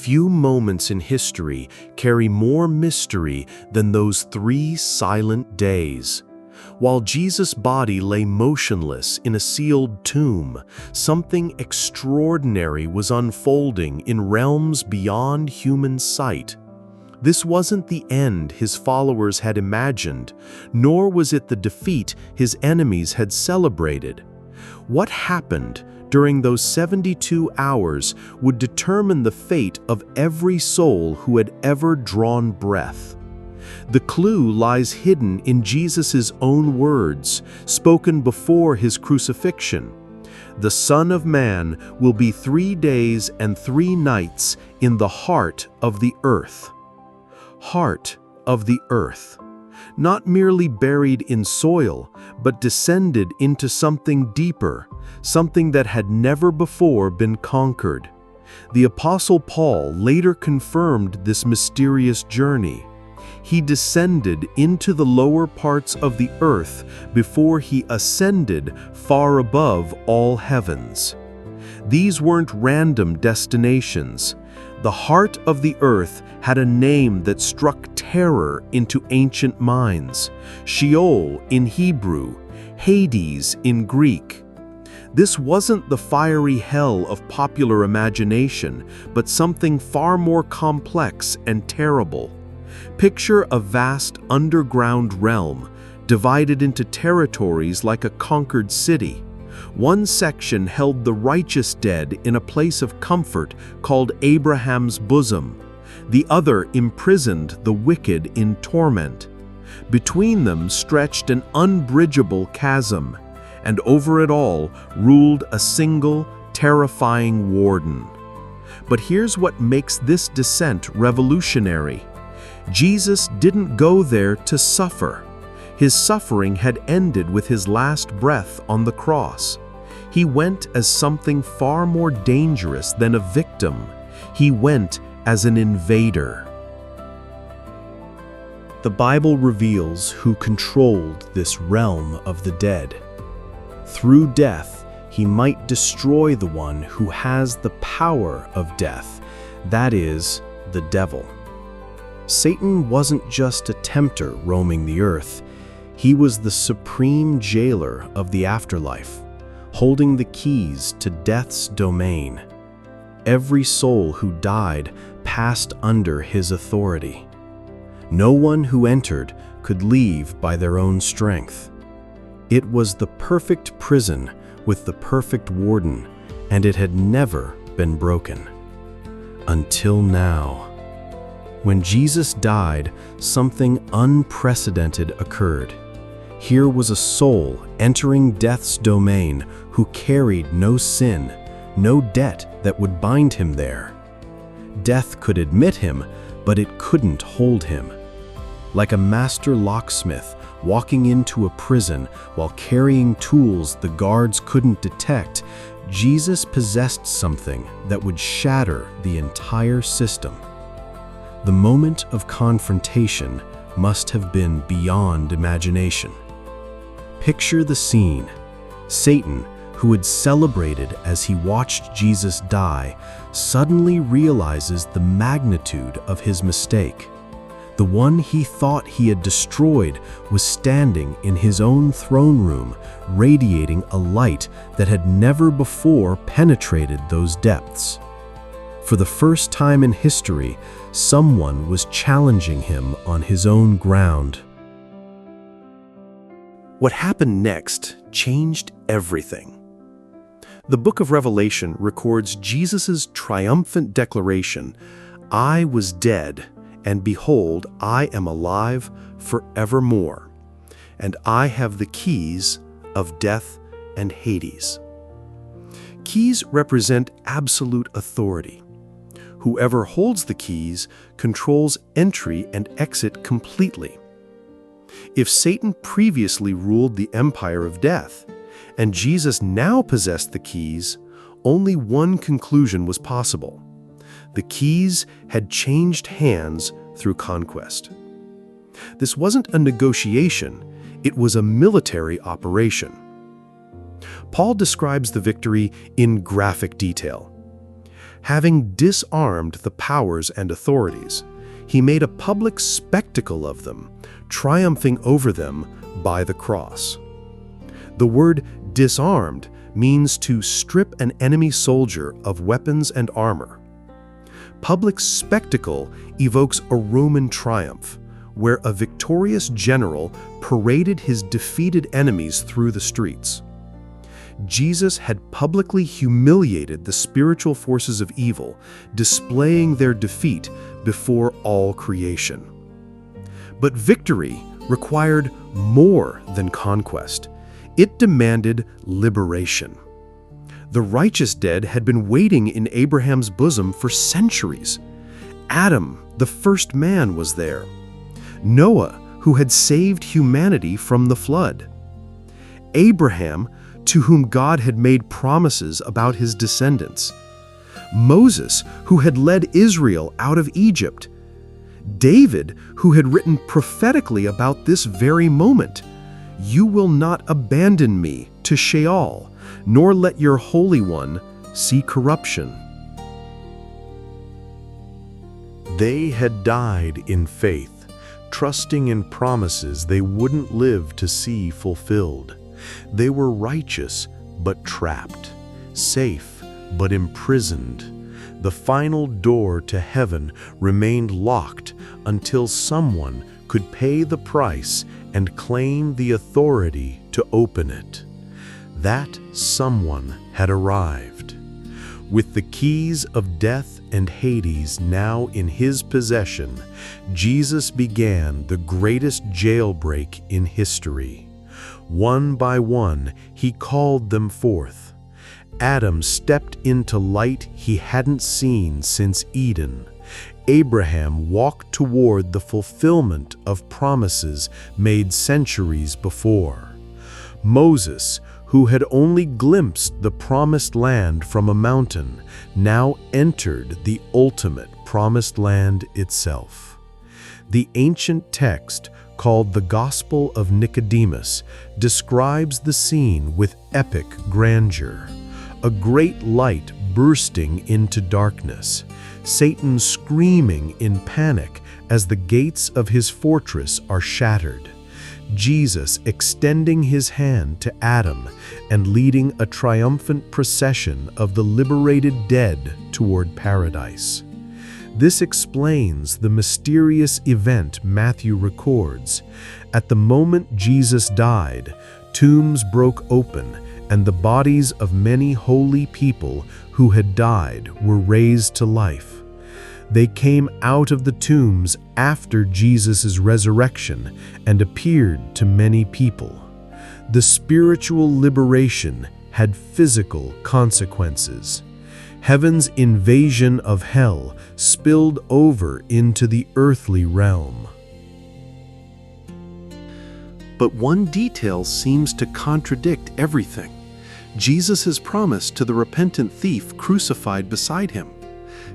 Few moments in history carry more mystery than those 3 silent days. While Jesus' body lay motionless in a sealed tomb, something extraordinary was unfolding in realms beyond human sight. This wasn't the end his followers had imagined, nor was it the defeat his enemies had celebrated. What happened during those 72 hours would determine the fate of every soul who had ever drawn breath. The clue lies hidden in Jesus' own words, spoken before his crucifixion. The Son of Man will be 3 days and 3 nights in the heart of the earth. Heart of the earth. Not merely buried in soil, but descended into something deeper, something that had never before been conquered. The Apostle Paul later confirmed this mysterious journey. He descended into the lower parts of the earth before he ascended far above all heavens. These weren't random destinations. The heart of the earth had a name that struck terror into ancient minds: Sheol in Hebrew, Hades in Greek. This wasn't the fiery hell of popular imagination, but something far more complex and terrible. Picture a vast underground realm, divided into territories like a conquered city. One section held the righteous dead in a place of comfort called Abraham's bosom. The other imprisoned the wicked in torment. Between them stretched an unbridgeable chasm, and over it all ruled a single, terrifying warden. But here's what makes this descent revolutionary. Jesus didn't go there to suffer. His suffering had ended with his last breath on the cross. He went as something far more dangerous than a victim. He went as an invader. The Bible reveals who controlled this realm of the dead. Through death, he might destroy the one who has the power of death, that is, the devil. Satan wasn't just a tempter roaming the earth. He was the supreme jailer of the afterlife, holding the keys to death's domain. Every soul who died passed under his authority. No one who entered could leave by their own strength. It was the perfect prison with the perfect warden, and it had never been broken. Until now. When Jesus died, something unprecedented occurred. Here was a soul entering death's domain who carried no sin, no debt that would bind him there. Death could admit him, but it couldn't hold him. Like a master locksmith walking into a prison while carrying tools the guards couldn't detect, Jesus possessed something that would shatter the entire system. The moment of confrontation must have been beyond imagination. Picture the scene. Satan, who had celebrated as he watched Jesus die, suddenly realizes the magnitude of his mistake. The one he thought he had destroyed was standing in his own throne room, radiating a light that had never before penetrated those depths. For the first time in history, someone was challenging him on his own ground. What happened next changed everything. The book of Revelation records Jesus' triumphant declaration, "I was dead, and behold, I am alive forevermore, and I have the keys of death and Hades." Keys represent absolute authority. Whoever holds the keys controls entry and exit completely. If Satan previously ruled the empire of death, and Jesus now possessed the keys, only one conclusion was possible. The keys had changed hands through conquest. This wasn't a negotiation, it was a military operation. Paul describes the victory in graphic detail. Having disarmed the powers and authorities, he made a public spectacle of them, triumphing over them by the cross. The word disarmed means to strip an enemy soldier of weapons and armor. Public spectacle evokes a Roman triumph, where a victorious general paraded his defeated enemies through the streets. Jesus had publicly humiliated the spiritual forces of evil, displaying their defeat before all creation. But victory required more than conquest. It demanded liberation. The righteous dead had been waiting in Abraham's bosom for centuries. Adam, the first man, was there. Noah, who had saved humanity from the flood. Abraham, to whom God had made promises about his descendants. Moses, who had led Israel out of Egypt. David, who had written prophetically about this very moment. "You will not abandon me to Sheol, nor let your Holy One see corruption." They had died in faith, trusting in promises they wouldn't live to see fulfilled. They were righteous but trapped, safe but imprisoned. The final door to heaven remained locked until someone could pay the price and claim the authority to open it. That someone had arrived. With the keys of death and Hades now in his possession, Jesus began the greatest jailbreak in history. One by one, he called them forth. Adam stepped into light he hadn't seen since Eden. Abraham walked toward the fulfillment of promises made centuries before. Moses, who had only glimpsed the promised land from a mountain, now entered the ultimate promised land itself. The ancient text, called the Gospel of Nicodemus, describes the scene with epic grandeur. A great light bursting into darkness, Satan screaming in panic as the gates of his fortress are shattered, Jesus extending his hand to Adam and leading a triumphant procession of the liberated dead toward paradise. This explains the mysterious event Matthew records. At the moment Jesus died, tombs broke open, and the bodies of many holy people who had died were raised to life. They came out of the tombs after Jesus' resurrection and appeared to many people. The spiritual liberation had physical consequences. Heaven's invasion of hell spilled over into the earthly realm. But one detail seems to contradict everything. Jesus' promise to the repentant thief crucified beside him.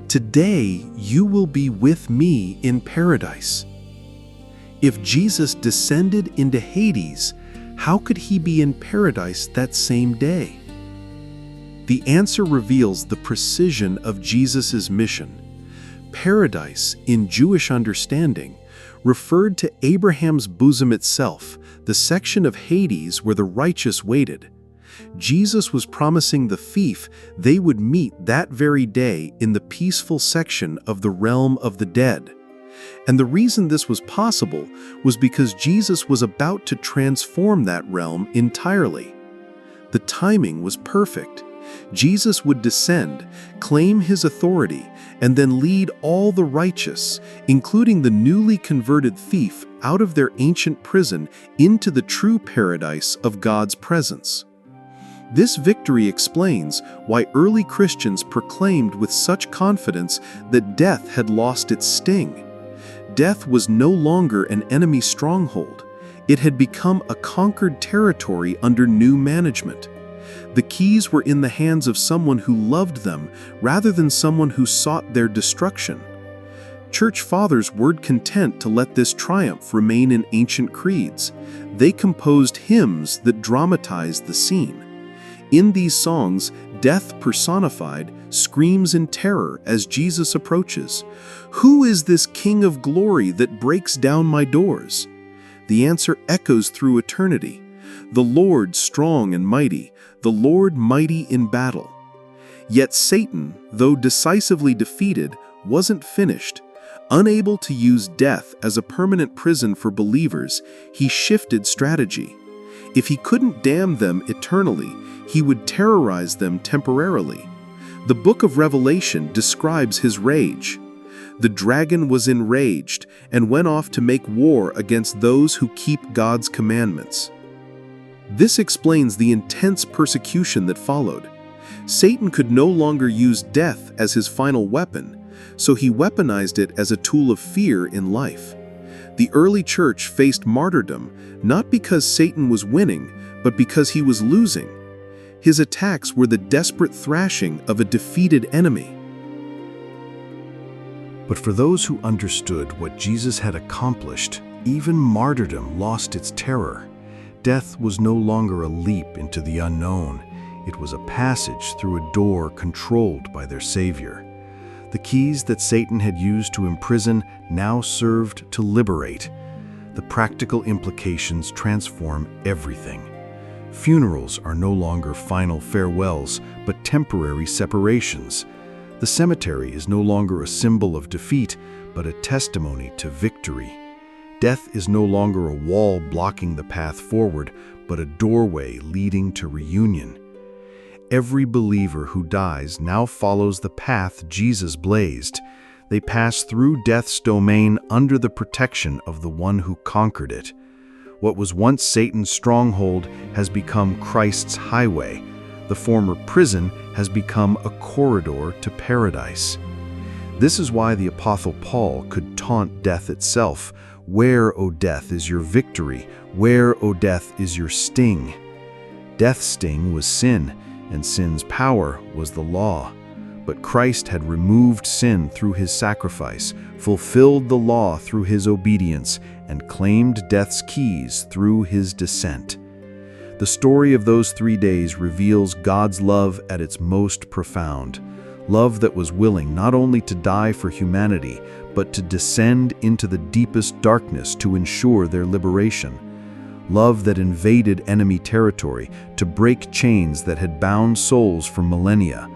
"Today you will be with me in paradise." If Jesus descended into Hades, how could he be in paradise that same day? The answer reveals the precision of Jesus' mission. Paradise, in Jewish understanding, referred to Abraham's bosom itself, the section of Hades where the righteous waited. Jesus was promising the thief they would meet that very day in the peaceful section of the realm of the dead. And the reason this was possible was because Jesus was about to transform that realm entirely. The timing was perfect. Jesus would descend, claim his authority, and then lead all the righteous, including the newly converted thief, out of their ancient prison into the true paradise of God's presence. This victory explains why early Christians proclaimed with such confidence that death had lost its sting. Death was no longer an enemy stronghold. It had become a conquered territory under new management. The keys were in the hands of someone who loved them rather than someone who sought their destruction. Church fathers were content to let this triumph remain in ancient creeds. They composed hymns that dramatized the scene. In these songs, death personified screams in terror as Jesus approaches. "Who is this King of glory that breaks down my doors?" The answer echoes through eternity. The Lord strong and mighty, the Lord mighty in battle. Yet Satan, though decisively defeated, wasn't finished. Unable to use death as a permanent prison for believers, he shifted strategy. If he couldn't damn them eternally, he would terrorize them temporarily. The book of Revelation describes his rage. The dragon was enraged and went off to make war against those who keep God's commandments. This explains the intense persecution that followed. Satan could no longer use death as his final weapon, so he weaponized it as a tool of fear in life. The early church faced martyrdom not because Satan was winning, but because he was losing. His attacks were the desperate thrashing of a defeated enemy. But for those who understood what Jesus had accomplished, even martyrdom lost its terror. Death was no longer a leap into the unknown. It was a passage through a door controlled by their Savior. The keys that Satan had used to imprison now served to liberate. The practical implications transform everything. Funerals are no longer final farewells, but temporary separations. The cemetery is no longer a symbol of defeat, but a testimony to victory. Death is no longer a wall blocking the path forward, but a doorway leading to reunion. Every believer who dies now follows the path Jesus blazed. They pass through death's domain under the protection of the one who conquered it. What was once Satan's stronghold has become Christ's highway. The former prison has become a corridor to paradise. This is why the Apostle Paul could taunt death itself. "Where, O death, is your victory? Where, O death, is your sting?" Death's sting was sin, and sin's power was the law. But Christ had removed sin through his sacrifice, fulfilled the law through his obedience, and claimed death's keys through his descent. The story of those 3 days reveals God's love at its most profound. Love that was willing not only to die for humanity, but to descend into the deepest darkness to ensure their liberation. Love that invaded enemy territory to break chains that had bound souls for millennia.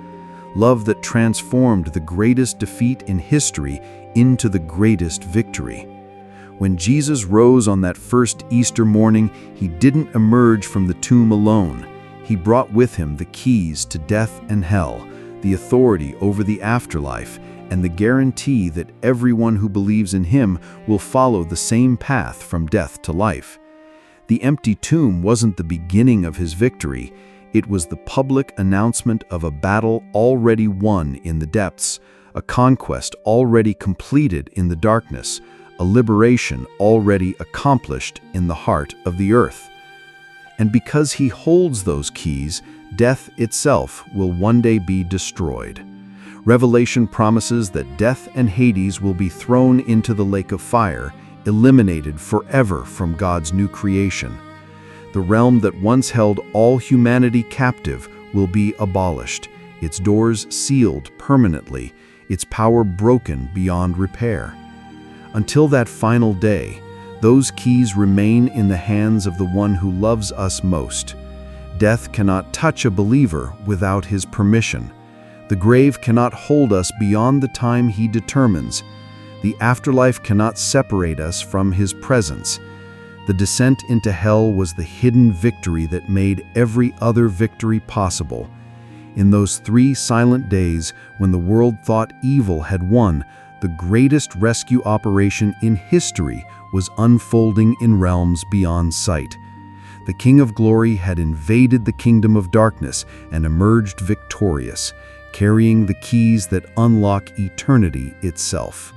Love that transformed the greatest defeat in history into the greatest victory. When Jesus rose on that first Easter morning, he didn't emerge from the tomb alone. He brought with him the keys to death and hell, the authority over the afterlife, and the guarantee that everyone who believes in him will follow the same path from death to life. The empty tomb wasn't the beginning of his victory. It was the public announcement of a battle already won in the depths, a conquest already completed in the darkness, a liberation already accomplished in the heart of the earth. And because he holds those keys, death itself will one day be destroyed. Revelation promises that death and Hades will be thrown into the lake of fire, eliminated forever from God's new creation. The realm that once held all humanity captive will be abolished, its doors sealed permanently, its power broken beyond repair. Until that final day, those keys remain in the hands of the one who loves us most. Death cannot touch a believer without his permission. The grave cannot hold us beyond the time he determines. The afterlife cannot separate us from his presence. The descent into hell was the hidden victory that made every other victory possible. In those 3 silent days, when the world thought evil had won, the greatest rescue operation in history was unfolding in realms beyond sight. The King of Glory had invaded the kingdom of darkness and emerged victorious, carrying the keys that unlock eternity itself.